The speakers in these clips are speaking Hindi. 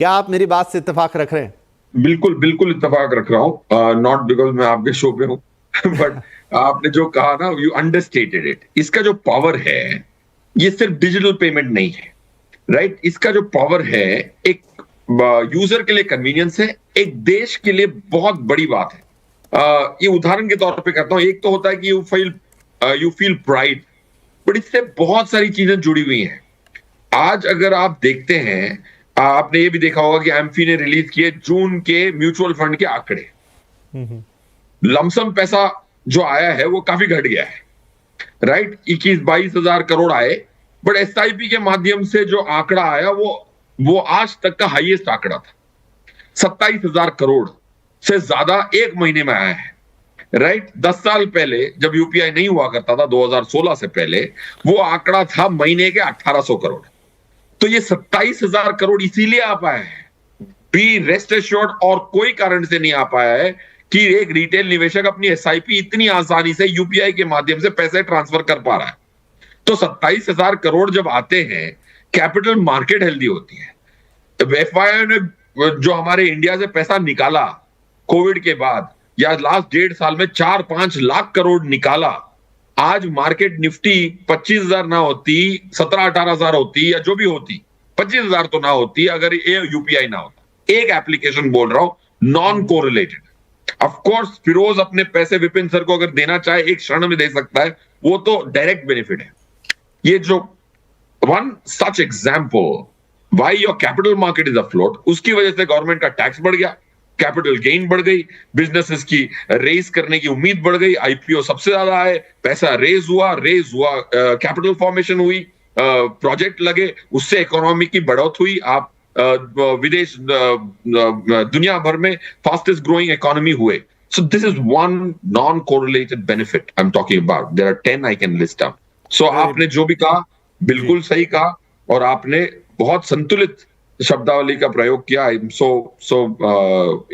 क्या आप मेरी बात से इत्तेफाक रख रहे हैं? बिल्कुल, बिल्कुल इत्तेफ़ाक रख रहा हूँ। नॉट बिकॉज़ मैं आपके शो पे हूँ बट आपने जो कहा ना यू अंडरस्टेटेड इट। इसका जो पावर है, ये सिर्फ़ डिजिटल पेमेंट नहीं है, राइट? इसका जो पावर है, एक यूज़र के लिए कन्वीनियंस है, एक देश के लिए बहुत बड़ी बात है। ये उदाहरण के तौर पे कहता हूँ, एक तो होता है कि यू फ़ील प्राइड, बट इससे बहुत सारी चीज़ें जुड़ी हुई हैं। आज अगर आप देखते हैं, आपने ये भी देखा होगा कि एम्फी ने रिलीज़ किए जून के म्यूचुअल फंड के आंकड़े। लमसम पैसा जो आया है वो काफ़ी घट गया है, राइट? 21-22 हज़ार करोड़ आए, बट एसआईपी के माध्यम से जो आंकड़ा आया वो आज तक का हाईएस्ट आंकड़ा था। 27 हज़ार करोड़ से ज़्यादा 1 महीने में आया है, राइट? 10 साल पहले जब यूपीआई नहीं हुआ करता था 2016 से पहले, वो आंकड़ा था महीने के 1800 करोड़। तो ये 27 हज़ार करोड़ इसीलिए आ पाया है, बी रेस्ट एश्योर्ड, और कोई कारण से नहीं आ पाया है कि एक रिटेल निवेशक अपनी एसआईपी इतनी आसानी से यूपीआई के माध्यम से पैसे ट्रांसफर कर पा रहा है। तो 27 हज़ार करोड़ जब आते हैं, कैपिटल मार्केट हेल्दी होती है। एफआईआई ने जो हमारे इंडिया से पैसा निकाला कोविड के बाद, या लास्ट 1.5 साल में 4-5 लाख करोड़ निकाला, आज मार्केट निफ्टी 25,000 ना होती, 17-18 हज़ार होती, या जो भी होती, 25 हज़ार तो ना होती अगर ये यूपीआई ना होता। एक एप्लीकेशन बोल रहा हूं, non correlated. Of course Firoz अपने पैसे विपिन सर को अगर देना चाहे एक क्षण में दे सकता है, वो तो डायरेक्ट बेनिफिट है। ये जो one such example why your capital market is afloat, उसकी वजह से गवर्नमेंट का टैक्स बढ़ गया, कैपिटल गेन बढ़ गई, बिजनेसेस की रेज करने की उम्मीद बढ़ गई, आईपीओ सबसे ज्यादा आए, पैसा रेज हुआ, कैपिटल फॉर्मेशन हुई, प्रोजेक्ट लगे, उससे इकोनॉमी की बढ़ोत हुई। आप विदेश दुनिया भर में फास्टेस्ट ग्रोइंग इकोनॉमी हुए। So this is one non-correlated benefit I'm talking about. There are 10 I can list up. So very आपने जो भी कहा जी। बिल्कुल सही कहा, और आपने बहुत संतुलित शब्दावली का प्रयोग किया। I am so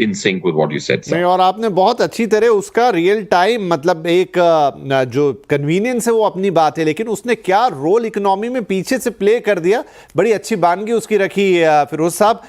in sync with what you said नहीं, सर। और आपने बहुत अच्छी तरह उसका रियल टाइम मतलब एक जो कन्वीनियंस है वो अपनी बात है, लेकिन उसने क्या रोल इकोनॉमी में पीछे से प्ले कर दिया, बड़ी अच्छी बानगी उसकी रखी फिरोज साहब।